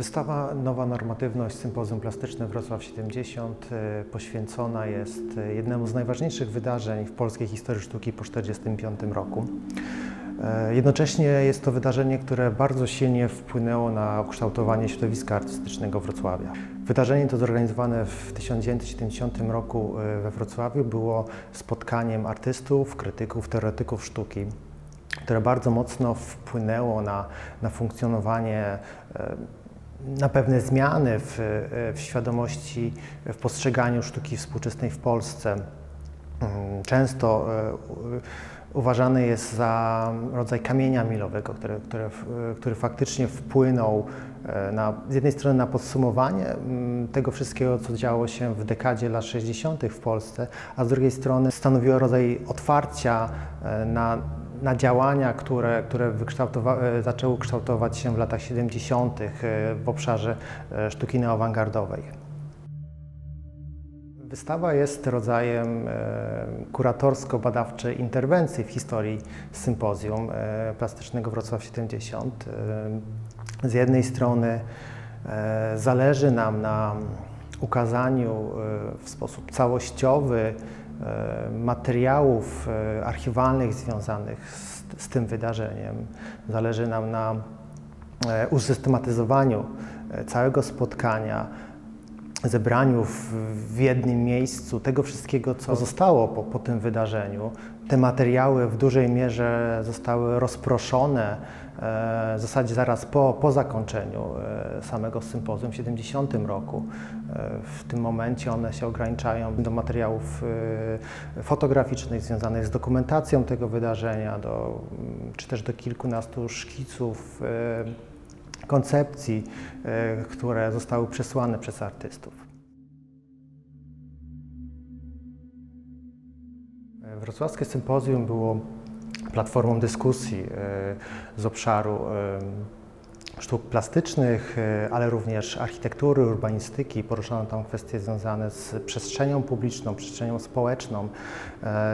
Wystawa Nowa Normatywność Sympozjum Plastyczne Wrocław 70 poświęcona jest jednemu z najważniejszych wydarzeń w polskiej historii sztuki po 1945 roku. Jednocześnie jest to wydarzenie, które bardzo silnie wpłynęło na ukształtowanie środowiska artystycznego Wrocławia. Wydarzenie to zorganizowane w 1970 roku we Wrocławiu było spotkaniem artystów, krytyków, teoretyków sztuki, które bardzo mocno wpłynęło na funkcjonowanie, na pewne zmiany w świadomości, w postrzeganiu sztuki współczesnej w Polsce. Często uważany jest za rodzaj kamienia milowego, który faktycznie wpłynął z jednej strony na podsumowanie tego wszystkiego, co działo się w dekadzie lat 60. w Polsce, a z drugiej strony stanowiło rodzaj otwarcia na działania, które zaczęły kształtować się w latach 70. w obszarze sztuki neoawangardowej. Wystawa jest rodzajem kuratorsko-badawczej interwencji w historii sympozjum plastycznego Wrocław 70. Z jednej strony zależy nam na ukazaniu w sposób całościowy materiałów archiwalnych związanych z tym wydarzeniem. Zależy nam na usystematyzowaniu całego spotkania, zebraniu w jednym miejscu tego wszystkiego, co zostało po tym wydarzeniu. Te materiały w dużej mierze zostały rozproszone w zasadzie zaraz po zakończeniu samego sympozjum w 70 roku. W tym momencie one się ograniczają do materiałów fotograficznych związanych z dokumentacją tego wydarzenia, czy też do kilkunastu szkiców, koncepcji, które zostały przesłane przez artystów. Wrocławskie sympozjum było platformą dyskusji z obszaru sztuk plastycznych, ale również architektury, urbanistyki. Poruszano tam kwestie związane z przestrzenią publiczną, przestrzenią społeczną.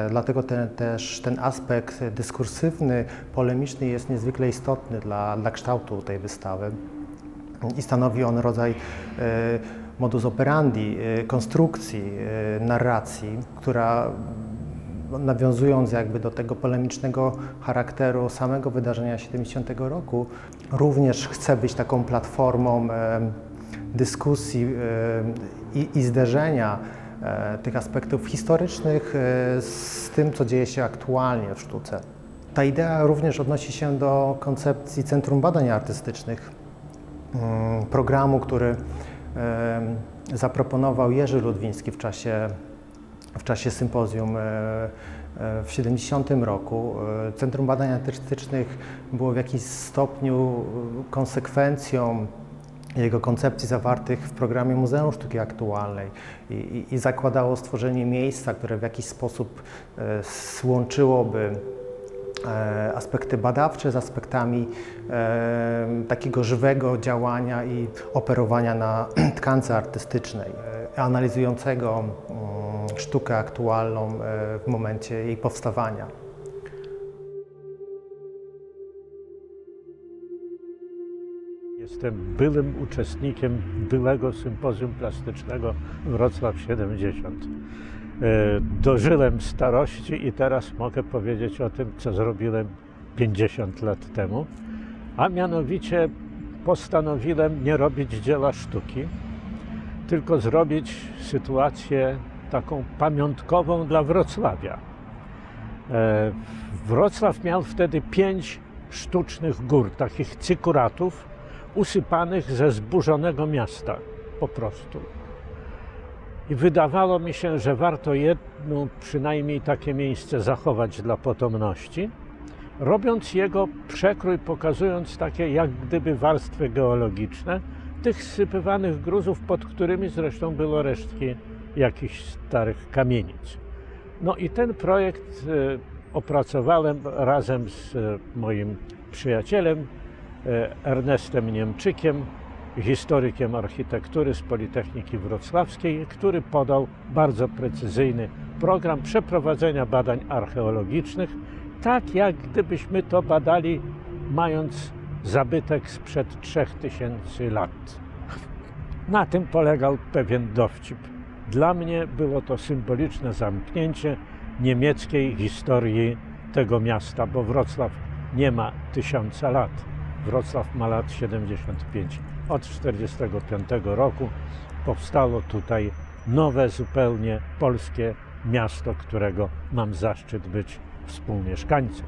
Dlatego też ten aspekt dyskursywny, polemiczny jest niezwykle istotny dla kształtu tej wystawy i stanowi on rodzaj modus operandi, konstrukcji, narracji, która nawiązując jakby do tego polemicznego charakteru samego wydarzenia 70 roku, również chce być taką platformą dyskusji i zderzenia tych aspektów historycznych z tym, co dzieje się aktualnie w sztuce. Ta idea również odnosi się do koncepcji Centrum Badań Artystycznych, programu, który zaproponował Jerzy Ludwiński w czasie sympozjum w 70 roku. Centrum Badań Artystycznych było w jakimś stopniu konsekwencją jego koncepcji zawartych w programie Muzeum Sztuki Aktualnej i zakładało stworzenie miejsca, które w jakiś sposób łączyłoby aspekty badawcze z aspektami takiego żywego działania i operowania na tkance artystycznej, analizującego sztukę aktualną w momencie jej powstawania. Jestem byłym uczestnikiem byłego sympozjum plastycznego Wrocław 70. Dożyłem starości i teraz mogę powiedzieć o tym, co zrobiłem 50 lat temu, a mianowicie postanowiłem nie robić dzieła sztuki, tylko zrobić sytuację taką pamiątkową dla Wrocławia. Wrocław miał wtedy 5 sztucznych gór, takich cykuratów, usypanych ze zburzonego miasta, po prostu. I wydawało mi się, że warto jedno, przynajmniej takie miejsce zachować dla potomności, robiąc jego przekrój, pokazując takie jak gdyby warstwy geologiczne tych zsypywanych gruzów, pod którymi zresztą było resztki jakichś starych kamienic. No i ten projekt opracowałem razem z moim przyjacielem Ernestem Niemczykiem, historykiem architektury z Politechniki Wrocławskiej, który podał bardzo precyzyjny program przeprowadzenia badań archeologicznych, tak jak gdybyśmy to badali, mając zabytek sprzed 3000 lat. Na tym polegał pewien dowcip. Dla mnie było to symboliczne zamknięcie niemieckiej historii tego miasta, bo Wrocław nie ma 1000 lat. Wrocław ma lat 75. Od 1945 roku powstało tutaj nowe zupełnie polskie miasto, którego mam zaszczyt być współmieszkańcem.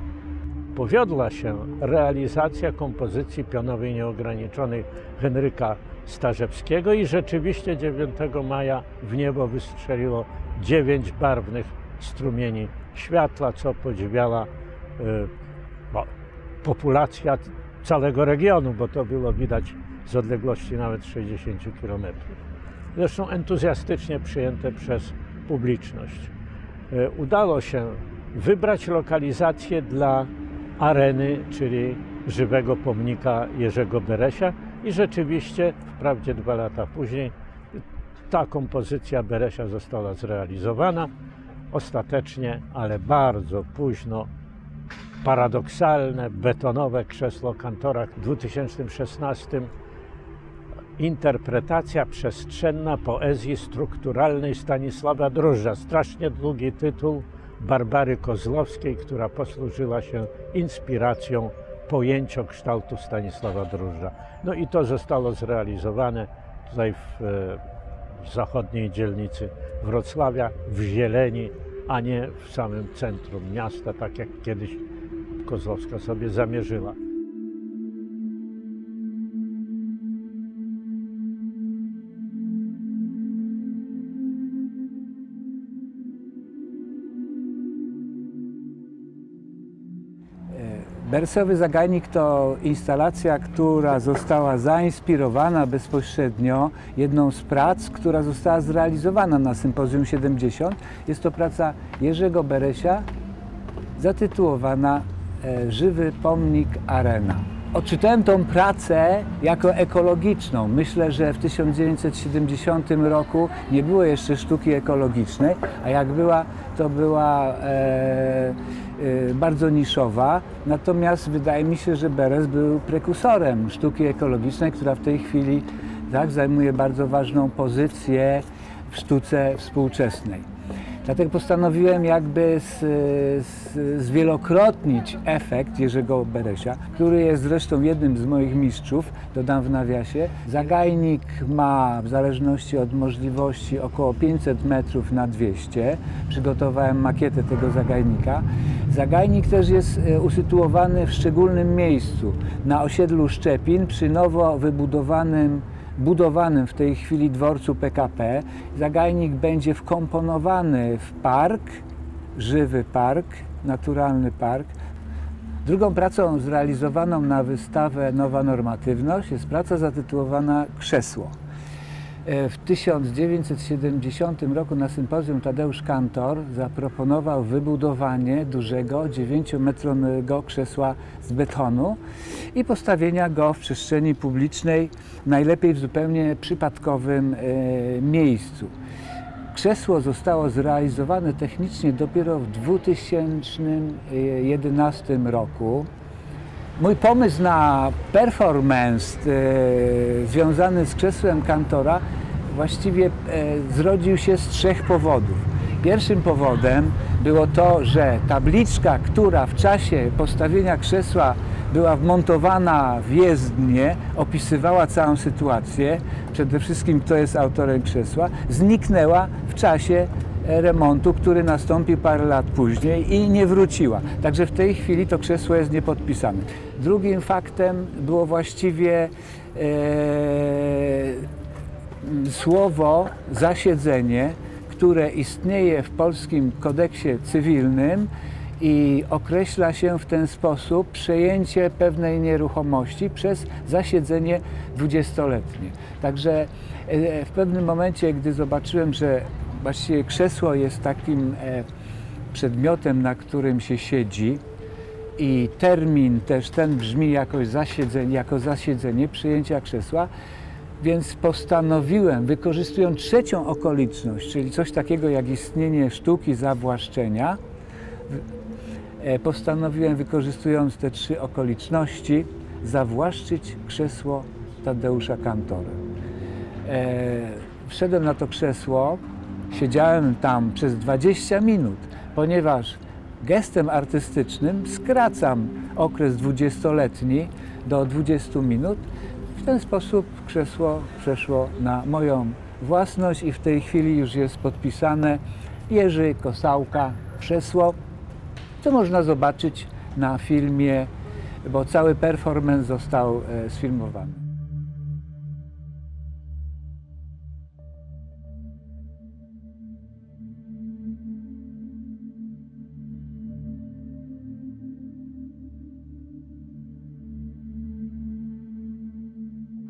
Powiodła się realizacja kompozycji pionowej nieograniczonej Henryka Starzewskiego i rzeczywiście 9 maja w niebo wystrzeliło 9 barwnych strumieni światła, co podziwiała populacja całego regionu, bo to było widać z odległości nawet 60 km. Zresztą entuzjastycznie przyjęte przez publiczność. Udało się wybrać lokalizację dla areny, czyli żywego pomnika Jerzego Beresia i rzeczywiście, wprawdzie 2 lata później, ta kompozycja Beresia została zrealizowana. Ostatecznie, ale bardzo późno, paradoksalne, betonowe krzesło kantora w 2016 interpretacja przestrzenna poezji strukturalnej Stanisława Drożdża. Strasznie długi tytuł Barbary Kozłowskiej, która posłużyła się inspiracją pojęciokształtu Stanisława Drożdża. No i to zostało zrealizowane tutaj w zachodniej dzielnicy Wrocławia, w zieleni, a nie w samym centrum miasta, tak jak kiedyś Kozłowska sobie zamierzyła. Beresowy zagajnik to instalacja, która została zainspirowana bezpośrednio jedną z prac, która została zrealizowana na Sympozjum 70. Jest to praca Jerzego Beresia zatytułowana Żywy pomnik Arena. Odczytałem tą pracę jako ekologiczną. Myślę, że w 1970 roku nie było jeszcze sztuki ekologicznej, a jak była, to była bardzo niszowa. Natomiast wydaje mi się, że Beres był prekursorem sztuki ekologicznej, która w tej chwili zajmuje bardzo ważną pozycję w sztuce współczesnej. Dlatego postanowiłem jakby zwielokrotnić efekt Jerzego Beresia, który jest zresztą jednym z moich mistrzów, dodam w nawiasie. Zagajnik ma w zależności od możliwości około 500 metrów na 200. Przygotowałem makietę tego zagajnika. Zagajnik też jest usytuowany w szczególnym miejscu, na osiedlu Szczepin, przy nowo budowanym w tej chwili dworcu PKP. Zagajnik będzie wkomponowany w park, żywy park, naturalny park. Drugą pracą zrealizowaną na wystawę Nowa Normatywność jest praca zatytułowana Krzesło. W 1970 roku na sympozjum Tadeusz Kantor zaproponował wybudowanie dużego 9-metrowego krzesła z betonu i postawienia go w przestrzeni publicznej, najlepiej w zupełnie przypadkowym miejscu. Krzesło zostało zrealizowane technicznie dopiero w 2011 roku. Mój pomysł na performance związany z krzesłem Kantora właściwie zrodził się z 3 powodów. Pierwszym powodem było to, że tabliczka, która w czasie postawienia krzesła była wmontowana w jezdnię, opisywała całą sytuację, przede wszystkim kto jest autorem krzesła, zniknęła w czasie remontu, który nastąpił parę lat później i nie wróciła. Także w tej chwili to krzesło jest niepodpisane. Drugim faktem było właściwie słowo zasiedzenie, które istnieje w polskim kodeksie cywilnym i określa się w ten sposób przejęcie pewnej nieruchomości przez zasiedzenie 20-letnie. Także w pewnym momencie, gdy zobaczyłem, że właściwie krzesło jest takim przedmiotem, na którym się siedzi i termin też ten brzmi jako zasiedzenie przyjęcia krzesła, więc postanowiłem, wykorzystując trzecią okoliczność, czyli coś takiego jak istnienie sztuki zawłaszczenia, postanowiłem, wykorzystując te 3 okoliczności, zawłaszczyć krzesło Tadeusza Kantory. Wszedłem na to krzesło, siedziałem tam przez 20 minut, ponieważ gestem artystycznym skracam okres 20-letni do 20 minut. W ten sposób krzesło przeszło na moją własność i w tej chwili już jest podpisane Jerzy Kosałka krzesło, co można zobaczyć na filmie, bo cały performance został sfilmowany.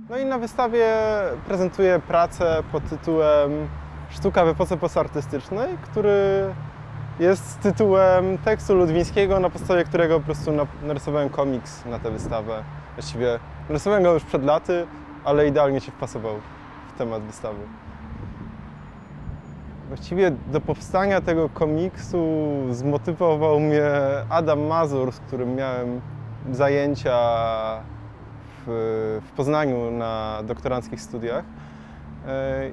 No i na wystawie prezentuję pracę pod tytułem Sztuka w epoce postartystycznej, który jest tytułem tekstu Ludwińskiego, na podstawie którego po prostu narysowałem komiks na tę wystawę. Właściwie narysowałem go już przed laty, ale idealnie się wpasował w temat wystawy. Właściwie do powstania tego komiksu zmotywował mnie Adam Mazur, z którym miałem zajęcia w Poznaniu na doktoranckich studiach.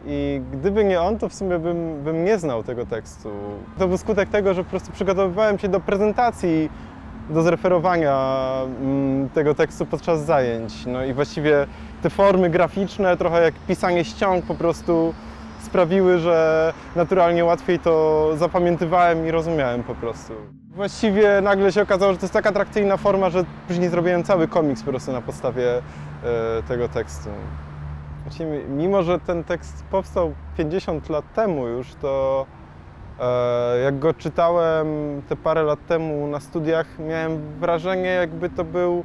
I gdyby nie on, to w sumie bym nie znał tego tekstu. To był skutek tego, że po prostu przygotowywałem się do prezentacji, do zreferowania tego tekstu podczas zajęć. No i właściwie te formy graficzne, trochę jak pisanie ściąg, po prostu sprawiły, że naturalnie łatwiej to zapamiętywałem i rozumiałem po prostu. Właściwie nagle się okazało, że to jest tak atrakcyjna forma, że później zrobiłem cały komiks po prostu na podstawie tego tekstu. Właściwie, mimo że ten tekst powstał 50 lat temu już, to jak go czytałem te parę lat temu na studiach, miałem wrażenie, jakby to był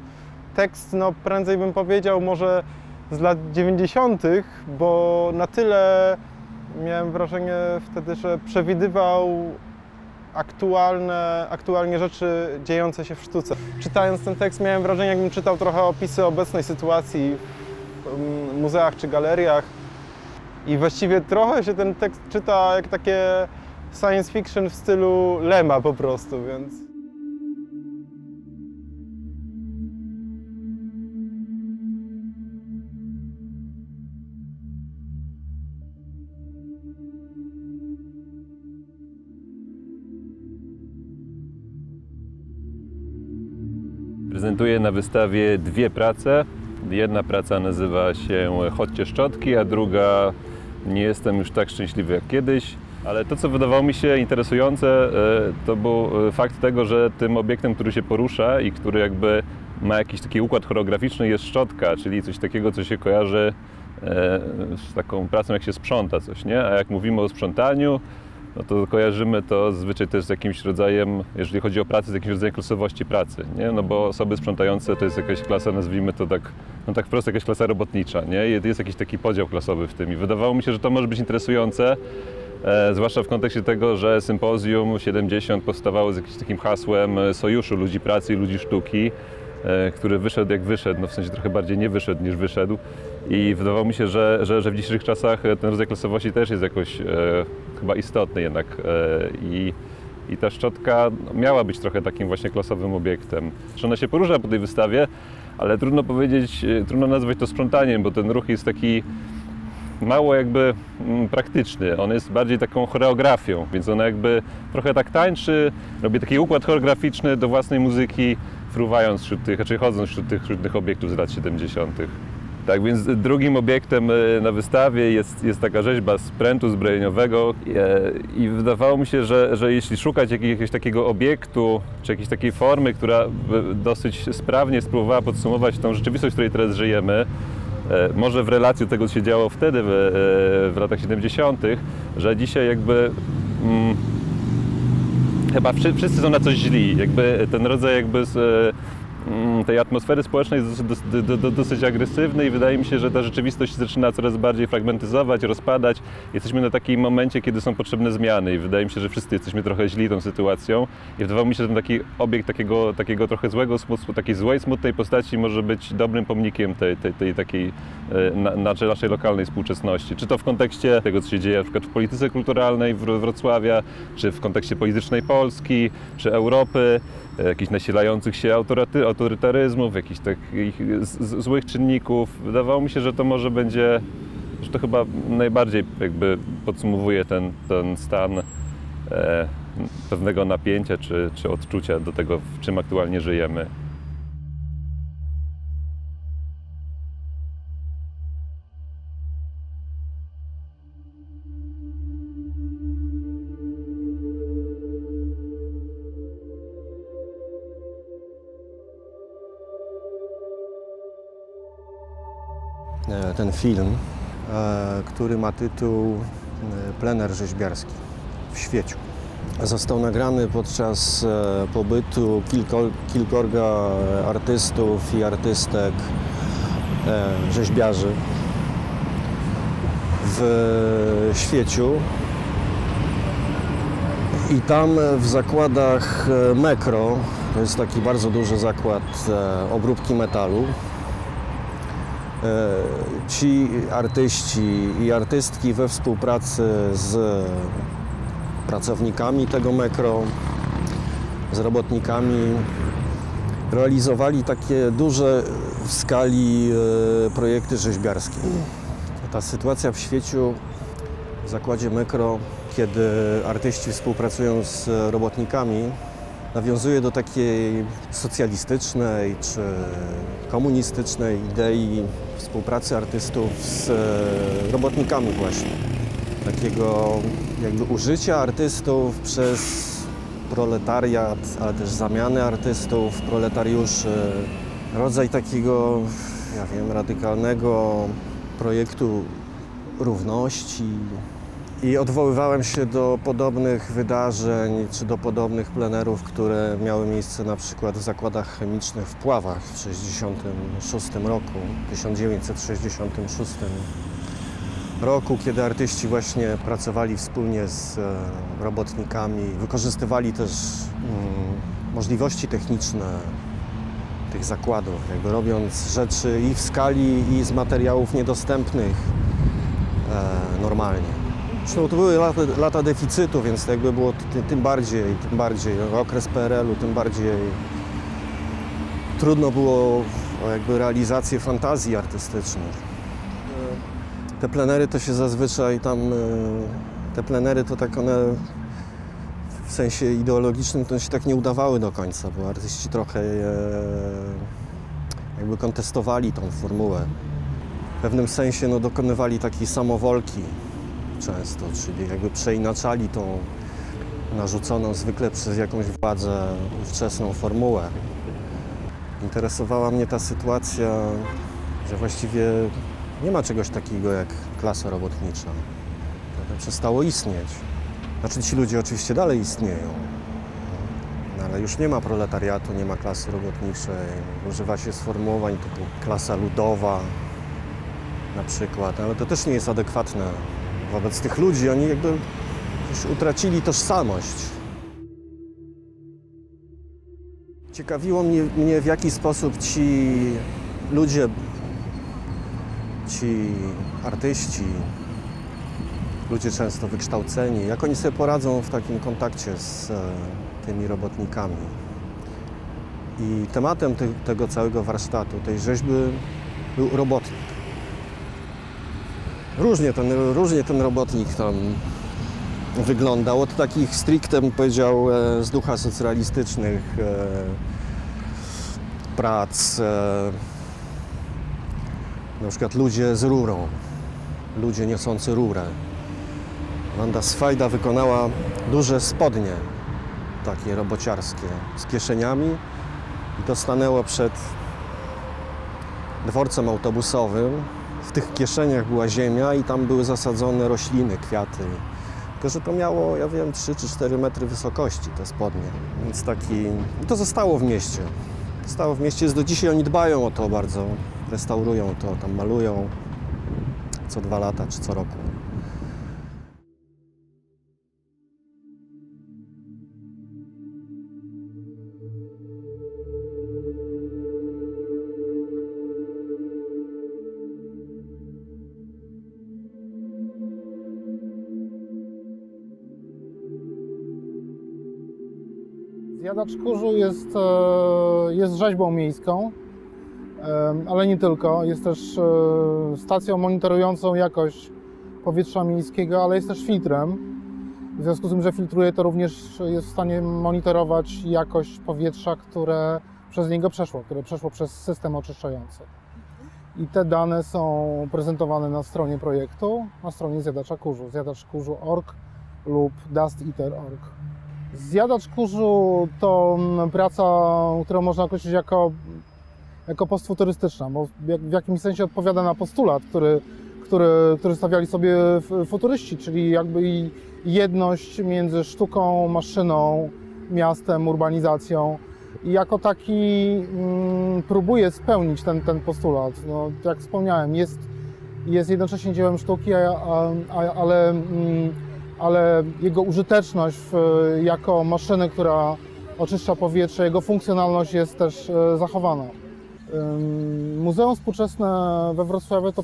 tekst, no prędzej bym powiedział może z lat 90., bo na tyle miałem wrażenie wtedy, że przewidywał aktualnie rzeczy dziejące się w sztuce. Czytając ten tekst miałem wrażenie, jakbym czytał trochę opisy obecnej sytuacji w muzeach czy galeriach i właściwie trochę się ten tekst czyta jak takie science fiction w stylu Lema po prostu, więc... Prezentuję na wystawie dwie prace. Jedna praca nazywa się Chodźcie szczotki, a druga Nie jestem już tak szczęśliwy jak kiedyś. Ale to, co wydawało mi się interesujące, to był fakt tego, że tym obiektem, który się porusza i który jakby ma jakiś taki układ choreograficzny, jest szczotka, czyli coś takiego, co się kojarzy z taką pracą, jak się sprząta coś, nie? A jak mówimy o sprzątaniu, no to kojarzymy to zazwyczaj też z jakimś rodzajem, jeżeli chodzi o pracę, z jakimś rodzajem klasowości pracy, nie? No bo osoby sprzątające to jest jakaś klasa, nazwijmy to tak, no tak wprost jakaś klasa robotnicza, nie? Jest jakiś taki podział klasowy w tym i wydawało mi się, że to może być interesujące, zwłaszcza w kontekście tego, że Sympozjum 70 powstawało z jakimś takim hasłem sojuszu ludzi pracy i ludzi sztuki, który wyszedł jak wyszedł, no w sensie trochę bardziej nie wyszedł niż wyszedł. I wydawało mi się, że w dzisiejszych czasach ten rodzaj klasowości też jest jakoś chyba istotny jednak. I ta szczotka miała być trochę takim właśnie klasowym obiektem. Że ona się porusza po tej wystawie, ale trudno powiedzieć, trudno nazwać to sprzątaniem, bo ten ruch jest taki mało jakby praktyczny. On jest bardziej taką choreografią, więc ona jakby trochę tak tańczy, robi taki układ choreograficzny do własnej muzyki, fruwając wśród tych, czy chodząc wśród tych obiektów z lat 70. Tak więc drugim obiektem na wystawie jest taka rzeźba z prętu zbrojeniowego i wydawało mi się, że jeśli szukać jakiegoś takiego obiektu, czy jakiejś takiej formy, która dosyć sprawnie spróbowała podsumować tą rzeczywistość, w której teraz żyjemy, może w relacji do tego, co się działo wtedy w latach 70., że dzisiaj jakby chyba wszyscy są na coś źli, jakby ten rodzaj jakby tej atmosfery społecznej jest dosyć agresywny i wydaje mi się, że ta rzeczywistość zaczyna coraz bardziej fragmentyzować, rozpadać. Jesteśmy na takim momencie, kiedy są potrzebne zmiany i wydaje mi się, że wszyscy jesteśmy trochę źli tą sytuacją i wydawało mi się, że ten taki obiekt takiego trochę złego, takiej złej, smutnej postaci może być dobrym pomnikiem tej takiej naszej lokalnej współczesności. Czy to w kontekście tego, co się dzieje na przykład w polityce kulturalnej Wrocławia, czy w kontekście politycznej Polski, czy Europy, jakichś nasilających się autorytaryzmów, jakichś takich złych czynników. Wydawało mi się, że to może będzie, że to chyba najbardziej jakby podsumowuje ten stan pewnego napięcia czy odczucia do tego, w czym aktualnie żyjemy. Ten film, który ma tytuł Plener rzeźbiarski w Świeciu. Został nagrany podczas pobytu kilkorga artystów i artystek, rzeźbiarzy w Świeciu. I tam w zakładach Mekro, to jest taki bardzo duży zakład obróbki metalu, ci artyści i artystki we współpracy z pracownikami tego Mekro, z robotnikami realizowali takie duże w skali projekty rzeźbiarskie. Ta sytuacja w Świeciu, w zakładzie Mekro, kiedy artyści współpracują z robotnikami, nawiązuje do takiej socjalistycznej czy komunistycznej idei współpracy artystów z robotnikami właśnie. Takiego jakby użycia artystów przez proletariat, ale też zamiany artystów, proletariuszy. Rodzaj takiego, ja wiem, radykalnego projektu równości. I odwoływałem się do podobnych wydarzeń, czy do podobnych plenerów, które miały miejsce na przykład w zakładach chemicznych w Puławach w 1966 roku, kiedy artyści właśnie pracowali wspólnie z robotnikami, wykorzystywali też możliwości techniczne tych zakładów, jakby robiąc rzeczy i w skali, i z materiałów niedostępnych normalnie. Zresztą to były lata deficytu, więc jakby było tym bardziej okres PRL-u, tym bardziej trudno było o jakby realizację fantazji artystycznych. Te plenery to się zazwyczaj te plenery to tak one w sensie ideologicznym to się tak nie udawały do końca, bo artyści trochę jakby kontestowali tą formułę. W pewnym sensie no, dokonywali takiej samowolki często, czyli jakby przeinaczali tą narzuconą zwykle przez jakąś władzę ówczesną formułę. Interesowała mnie ta sytuacja, że właściwie nie ma czegoś takiego jak klasa robotnicza. To przestało istnieć. Znaczy ci ludzie oczywiście dalej istnieją, ale już nie ma proletariatu, nie ma klasy robotniczej. Używa się sformułowań typu klasa ludowa na przykład, ale to też nie jest adekwatne wobec tych ludzi. Oni jakby już utracili tożsamość. Ciekawiło mnie w jaki sposób ci ludzie, ci artyści, ludzie często wykształceni, jak oni sobie poradzą w takim kontakcie z tymi robotnikami. I tematem tego całego warsztatu, tej rzeźby był robotnik. Różnie ten robotnik tam wyglądał, od takich stricte, bym powiedział, z ducha socjalistycznych prac, na przykład ludzie z rurą, ludzie niosący rurę. Wanda Swajda wykonała duże spodnie, takie robociarskie, z kieszeniami i to stanęło przed dworcem autobusowym. W tych kieszeniach była ziemia i tam były zasadzone rośliny, kwiaty. Tylko że to miało, ja wiem, 3 czy 4 metry wysokości te spodnie. Więc to zostało w mieście. Zostało w mieście, do dzisiaj oni dbają o to bardzo. Restaurują to, tam malują co 2 lata czy co roku. Zjadacz kurzu jest rzeźbą miejską, ale nie tylko. Jest też stacją monitorującą jakość powietrza miejskiego, ale jest też filtrem. W związku z tym, że filtruje, to również jest w stanie monitorować jakość powietrza, które przez niego przeszło, które przeszło przez system oczyszczający. I te dane są prezentowane na stronie projektu, na stronie Zjadacza Kurzu, zjadaczkurzu.org lub dusteater.org. Zjadacz kurzu to praca, którą można określić jako postfuturystyczna, bo w jakimś sensie odpowiada na postulat, który stawiali sobie futuryści, czyli jakby jedność między sztuką, maszyną, miastem, urbanizacją. I jako taki próbuje spełnić ten postulat. No, jak wspomniałem, jest jednocześnie dziełem sztuki, ale jego użyteczność jako maszyny, która oczyszcza powietrze, jego funkcjonalność jest też zachowana. Muzeum Współczesne we Wrocławiu to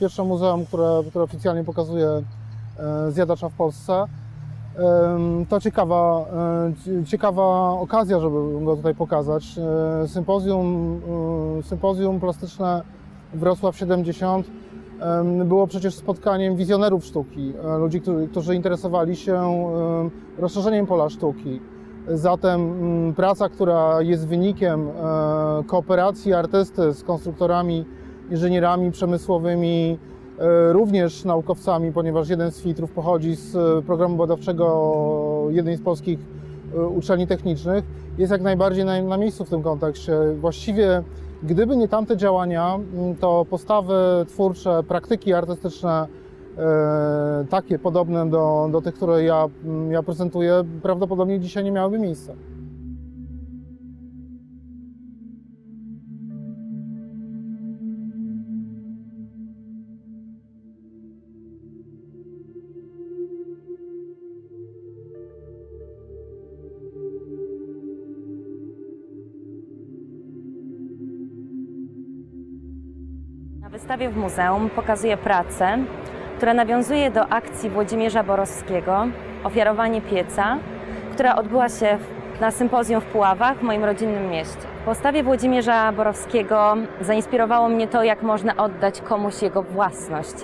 pierwsze muzeum, które oficjalnie pokazuje zjadacza w Polsce. To ciekawa okazja, żeby go tutaj pokazać. Sympozjum plastyczne Wrocław 70 było przecież spotkaniem wizjonerów sztuki, ludzi, którzy interesowali się rozszerzeniem pola sztuki. Zatem praca, która jest wynikiem kooperacji artysty z konstruktorami, inżynierami przemysłowymi, również naukowcami, ponieważ jeden z filtrów pochodzi z programu badawczego jednej z polskich uczelni technicznych, jest jak najbardziej na miejscu w tym kontekście. Właściwie gdyby nie tamte działania, to postawy twórcze, praktyki artystyczne, takie podobne do tych, które ja prezentuję, prawdopodobnie dzisiaj nie miałyby miejsca. Na wystawie w muzeum pokazuję pracę, która nawiązuje do akcji Włodzimierza Borowskiego Ofiarowanie pieca, która odbyła się na sympozjum w Puławach, w moim rodzinnym mieście. W postawie Włodzimierza Borowskiego zainspirowało mnie to, jak można oddać komuś jego własność.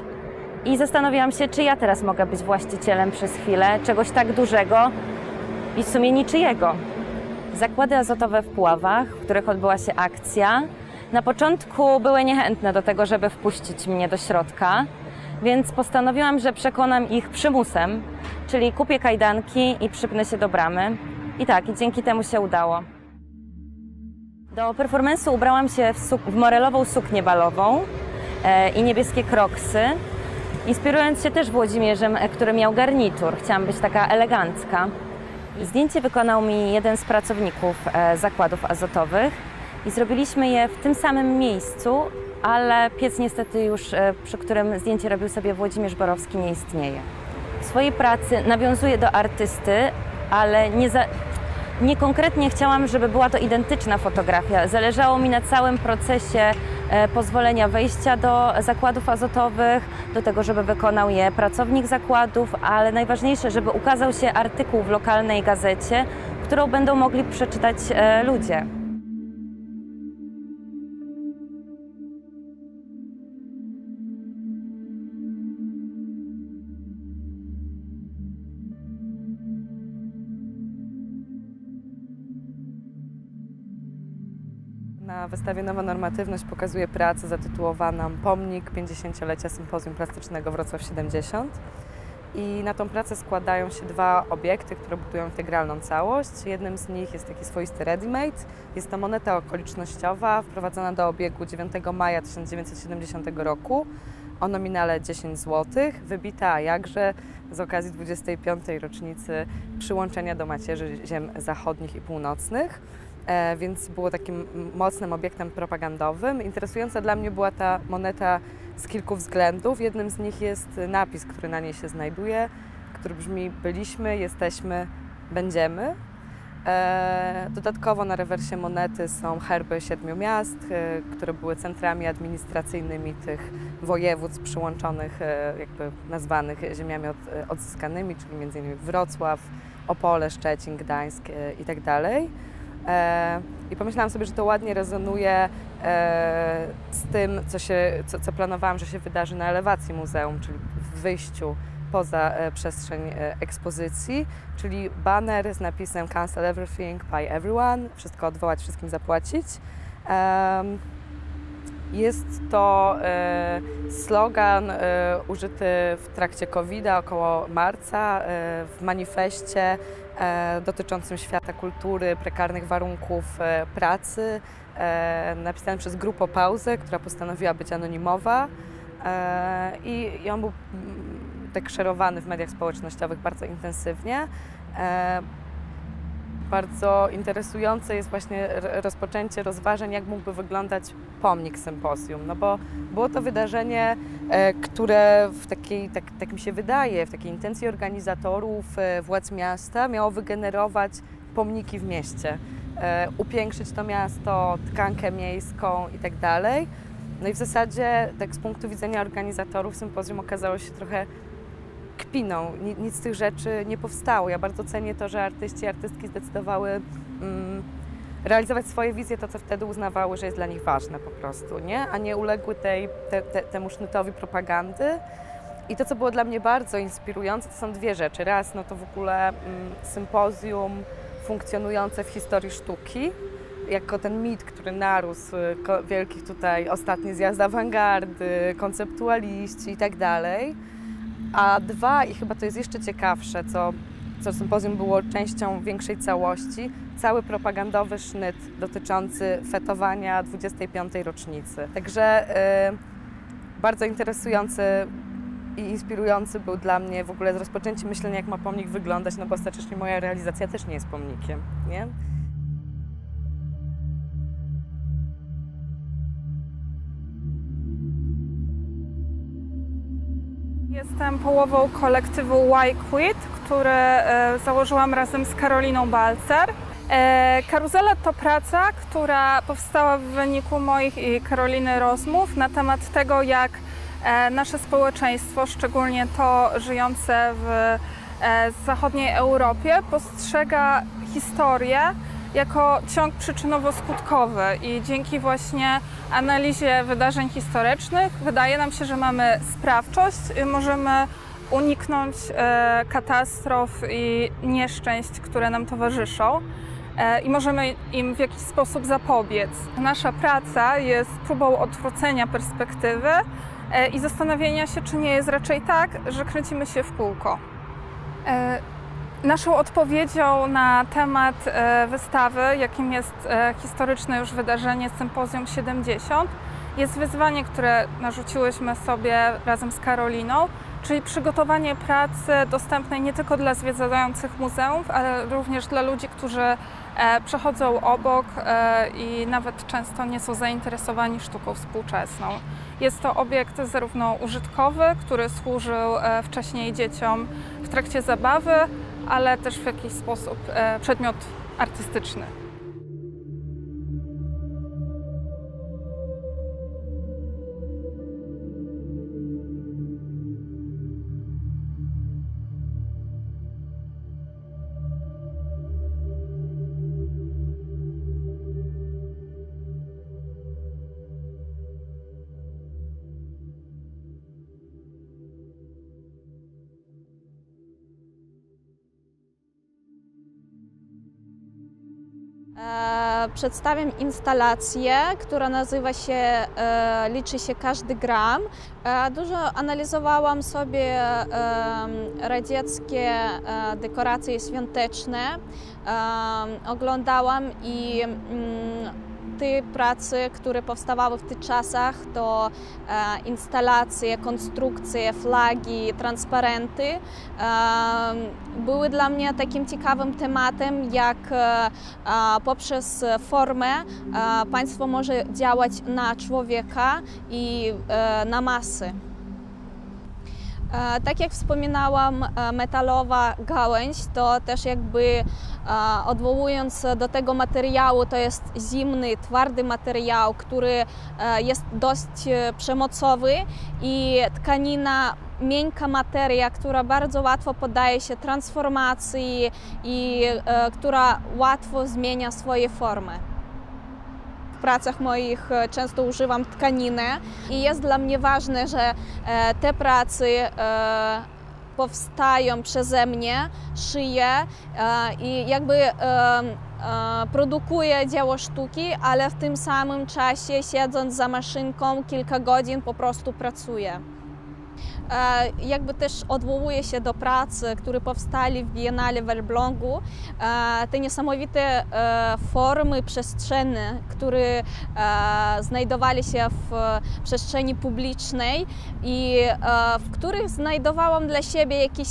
I zastanawiałam się, czy ja teraz mogę być właścicielem przez chwilę czegoś tak dużego i w sumie niczyjego. Zakłady azotowe w Puławach, w których odbyła się akcja, na początku były niechętne do tego, żeby wpuścić mnie do środka, więc postanowiłam, że przekonam ich przymusem, czyli kupię kajdanki i przypnę się do bramy. I dzięki temu się udało. Do performance'u ubrałam się w morelową suknię balową i niebieskie kroksy, inspirując się też Włodzimierzem, który miał garnitur. Chciałam być taka elegancka. Zdjęcie wykonał mi jeden z pracowników zakładów azotowych i zrobiliśmy je w tym samym miejscu, ale piec niestety już, przy którym zdjęcie robił sobie Włodzimierz Borowski, nie istnieje. W swojej pracy nawiązuję do artysty, ale nie konkretnie chciałam, żeby była to identyczna fotografia. Zależało mi na całym procesie pozwolenia wejścia do zakładów azotowych, do tego, żeby wykonał je pracownik zakładów, ale najważniejsze, żeby ukazał się artykuł w lokalnej gazecie, którą będą mogli przeczytać ludzie. Na wystawie Nowa Normatywność pokazuje pracę zatytułowaną Pomnik 50-lecia Sympozjum Plastycznego Wrocław 70. I na tą pracę składają się dwa obiekty, które budują integralną całość. Jednym z nich jest taki swoisty ready-made. Jest to moneta okolicznościowa wprowadzona do obiegu 9 maja 1970 roku o nominale 10 zł, wybita jakże z okazji 25. rocznicy przyłączenia do macierzy ziem zachodnich i północnych. Więc było takim mocnym obiektem propagandowym. Interesująca dla mnie była ta moneta z kilku względów. Jednym z nich jest napis, który na niej się znajduje, który brzmi: byliśmy, jesteśmy, będziemy. Dodatkowo na rewersie monety są herby 7 miast, które były centrami administracyjnymi tych województw przyłączonych, jakby nazwanych ziemiami odzyskanymi, czyli m.in. Wrocław, Opole, Szczecin, Gdańsk i tak dalej. I pomyślałam sobie, że to ładnie rezonuje z tym, co planowałam, że się wydarzy na elewacji muzeum, czyli w wyjściu poza przestrzeń ekspozycji, czyli baner z napisem Cancel everything, pay everyone, wszystko odwołać, wszystkim zapłacić. Jest to slogan użyty w trakcie COVID-a około marca w manifestie dotyczącym świata kultury, prekarnych warunków pracy, napisany przez grupę Pauzę, która postanowiła być anonimowa i on był tak szerowany w mediach społecznościowych bardzo intensywnie. Bardzo interesujące jest właśnie rozpoczęcie rozważań, jak mógłby wyglądać pomnik sympozjum, no bo było to wydarzenie, które w takiej, tak mi się wydaje, w takiej intencji organizatorów, władz miasta miało wygenerować pomniki w mieście, upiększyć to miasto, tkankę miejską i tak dalej. No i w zasadzie tak z punktu widzenia organizatorów sympozjum okazało się trochę kpiną. Nic z tych rzeczy nie powstało. Ja bardzo cenię to, że artyści i artystki zdecydowały realizować swoje wizje, to co wtedy uznawały, że jest dla nich ważne po prostu, nie? A nie uległy temu sznytowi propagandy. I to, co było dla mnie bardzo inspirujące, to są dwie rzeczy. Raz, no to w ogóle sympozjum funkcjonujące w historii sztuki, jako ten mit, który narósł, wielkich tutaj ostatni zjazd awangardy, konceptualiści i tak dalej. A dwa, i chyba to jest jeszcze ciekawsze, co sympozjum było częścią większej całości, cały propagandowy sznyt dotyczący fetowania 25. rocznicy. Także bardzo interesujący i inspirujący był dla mnie w ogóle rozpoczęcie myślenia, jak ma pomnik wyglądać, no bo ostatecznie moja realizacja też nie jest pomnikiem, nie? Jestem połową kolektywu Why Quit, który założyłam razem z Karoliną Balcer. Karuzela to praca, która powstała w wyniku moich i Karoliny rozmów na temat tego, jak nasze społeczeństwo, szczególnie to żyjące w zachodniej Europie, postrzega historię jako ciąg przyczynowo-skutkowy i dzięki właśnie analizie wydarzeń historycznych wydaje nam się, że mamy sprawczość i możemy uniknąć katastrof i nieszczęść, które nam towarzyszą i możemy im w jakiś sposób zapobiec. Nasza praca jest próbą odwrócenia perspektywy i zastanowienia się, czy nie jest raczej tak, że kręcimy się w kółko. Naszą odpowiedzią na temat wystawy, jakim jest historyczne już wydarzenie Sympozjum 70, jest wyzwanie, które narzuciłyśmy sobie razem z Karoliną, czyli przygotowanie pracy dostępnej nie tylko dla zwiedzających muzeów, ale również dla ludzi, którzy przechodzą obok i nawet często nie są zainteresowani sztuką współczesną. Jest to obiekt zarówno użytkowy, który służył wcześniej dzieciom w trakcie zabawy, ale też w jakiś sposób przedmiot artystyczny. Przedstawiam instalację, która nazywa się Liczy się każdy gram. Dużo analizowałam sobie radzieckie dekoracje świąteczne, oglądałam i te prace, które powstawały w tych czasach, to instalacje, konstrukcje, flagi, transparenty, były dla mnie takim ciekawym tematem, jak poprzez formę państwo może działać na człowieka i na masy. Tak jak wspominałam, metalowa gałęź to też jakby odwołując do tego materiału, to jest zimny, twardy materiał, który jest dość przemocowy i tkanina miękka materia, która bardzo łatwo poddaje się transformacji i która łatwo zmienia swoje formy. W pracach moich często używam tkaniny i jest dla mnie ważne, że te prace powstają przeze mnie, szyję i jakby produkuję dzieło sztuki, ale w tym samym czasie, siedząc za maszynką kilka godzin, po prostu pracuję. Jakby też odwołuję się do prac, które powstali w Biennale w Elblągu. Te niesamowite formy przestrzenne, które znajdowali się w przestrzeni publicznej i w których znajdowałam dla siebie jakieś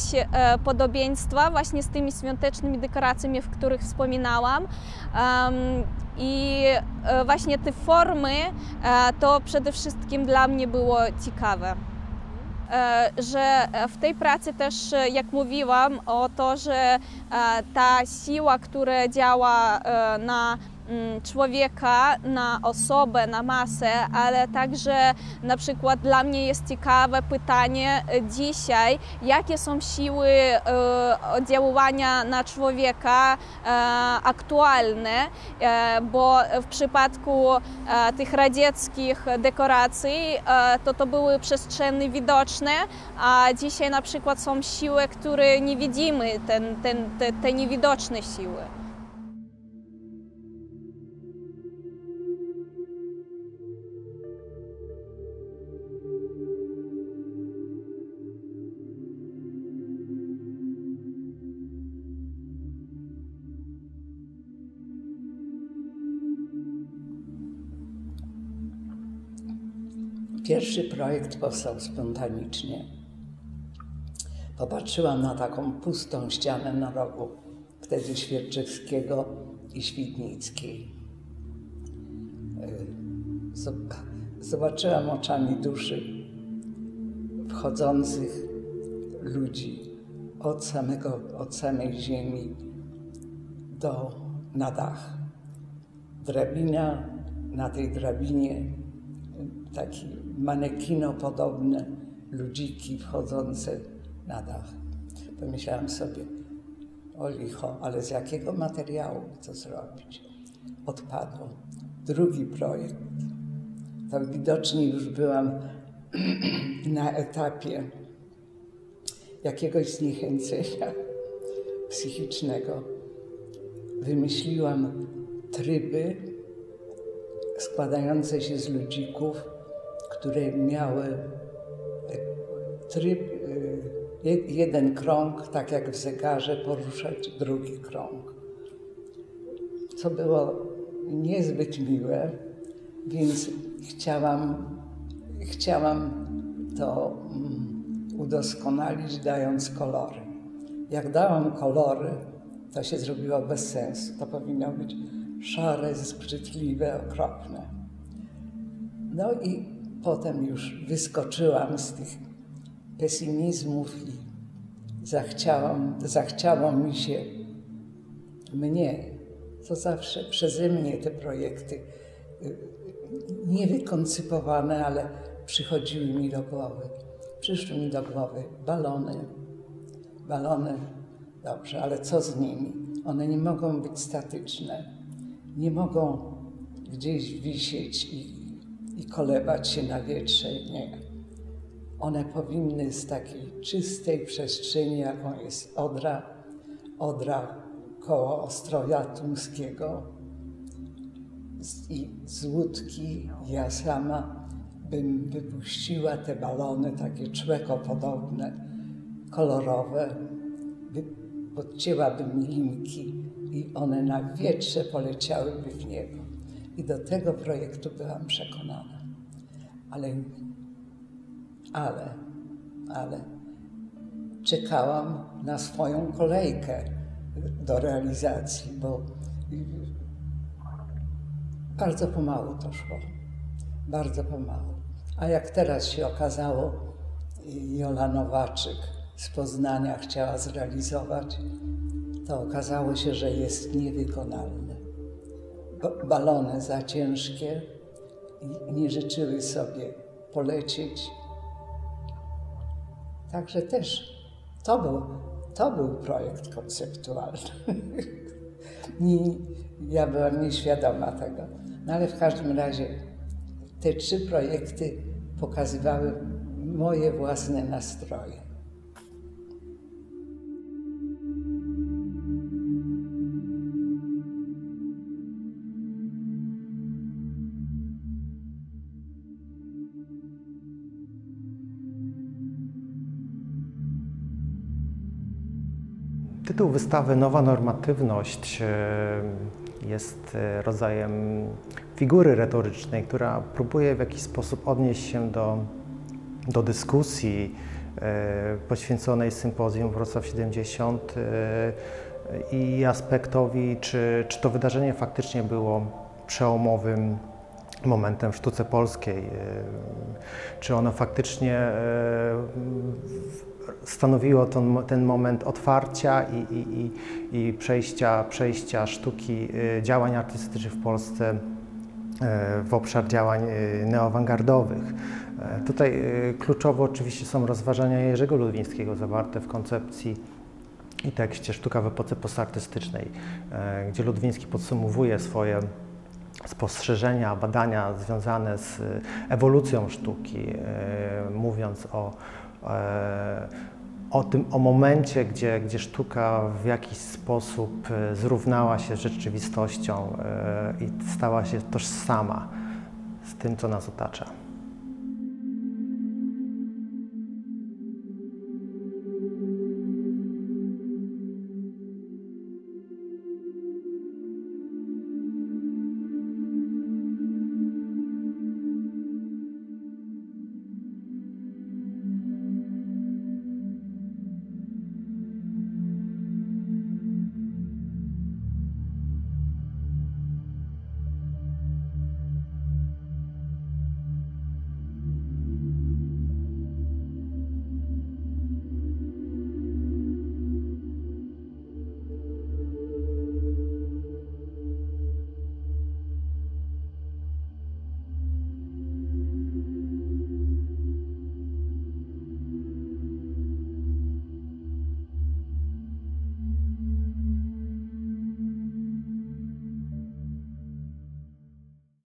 podobieństwa właśnie z tymi świątecznymi dekoracjami, w których wspominałam. I właśnie te formy to przede wszystkim dla mnie było ciekawe. Że w tej pracy też, jak mówiłam, o to, że ta siła, która działa na człowieka, na osobę, na masę, ale także na przykład dla mnie jest ciekawe pytanie dzisiaj, jakie są siły oddziaływania na człowieka aktualne, bo w przypadku tych radzieckich dekoracji to były przestrzenie widoczne, a dzisiaj na przykład są siły, które nie widzimy, te niewidoczne siły. Pierwszy projekt powstał spontanicznie. Popatrzyłam na taką pustą ścianę na rogu, wtedy Świerczewskiego i Świdnickiej. Zobaczyłam oczami duszy wchodzących ludzi od samej ziemi na dach. Drabina, na tej drabinie takie manekinopodobne ludziki wchodzące na dach. Pomyślałam sobie, o licho, ale z jakiego materiału to zrobić? Odpadło. Drugi projekt. To widocznie już byłam na etapie jakiegoś zniechęcenia psychicznego. Wymyśliłam tryby składające się z ludzików, które miały tryb, jeden krąg, tak jak w zegarze, poruszać drugi krąg. Co było niezbyt miłe, więc chciałam to udoskonalić, dając kolory. Jak dałam kolory, to się zrobiło bez sensu. To powinno być szare, zbrzydliwe, okropne. No i potem już wyskoczyłam z tych pesymizmów i zachciało mi się to zawsze przeze mnie te projekty niewykoncypowane, ale przychodziły mi do głowy. Przyszły mi do głowy balony, dobrze, ale co z nimi? One nie mogą być statyczne, nie mogą gdzieś wisieć i kolebać się na wietrze, nie. One powinny z takiej czystej przestrzeni, jaką jest Odra koło Ostrowia Tumskiego i z łódki ja sama bym wypuściła te balony, takie człekopodobne, kolorowe, podcięłabym linki i one na wietrze poleciałyby w niebo. I do tego projektu byłam przekonana. Ale czekałam na swoją kolejkę do realizacji, bo bardzo pomału to szło. Bardzo pomału. A jak teraz się okazało, Jola Nowaczyk z Poznania chciała zrealizować, to okazało się, że jest niewykonalne. Balony za ciężkie i nie życzyły sobie polecieć Także też to był projekt konceptualny. Ja byłam nieświadoma tego. No ale w każdym razie te 3 projekty pokazywały moje własne nastroje. Tytuł wystawy Nowa normatywność jest rodzajem figury retorycznej, która próbuje w jakiś sposób odnieść się do dyskusji poświęconej sympozjum Wrocław 70 i aspektowi, czy to wydarzenie faktycznie było przełomowym momentem w sztuce polskiej, czy ono faktycznie stanowiło ten moment otwarcia i przejścia sztuki, działań artystycznych w Polsce w obszar działań neoawangardowych. Tutaj kluczowo oczywiście są rozważania Jerzego Ludwińskiego zawarte w koncepcji i tekście Sztuka w epoce postartystycznej, gdzie Ludwiński podsumowuje swoje spostrzeżenia, badania związane z ewolucją sztuki, mówiąc o momencie, gdzie sztuka w jakiś sposób zrównała się z rzeczywistością i stała się tożsama z tym, co nas otacza.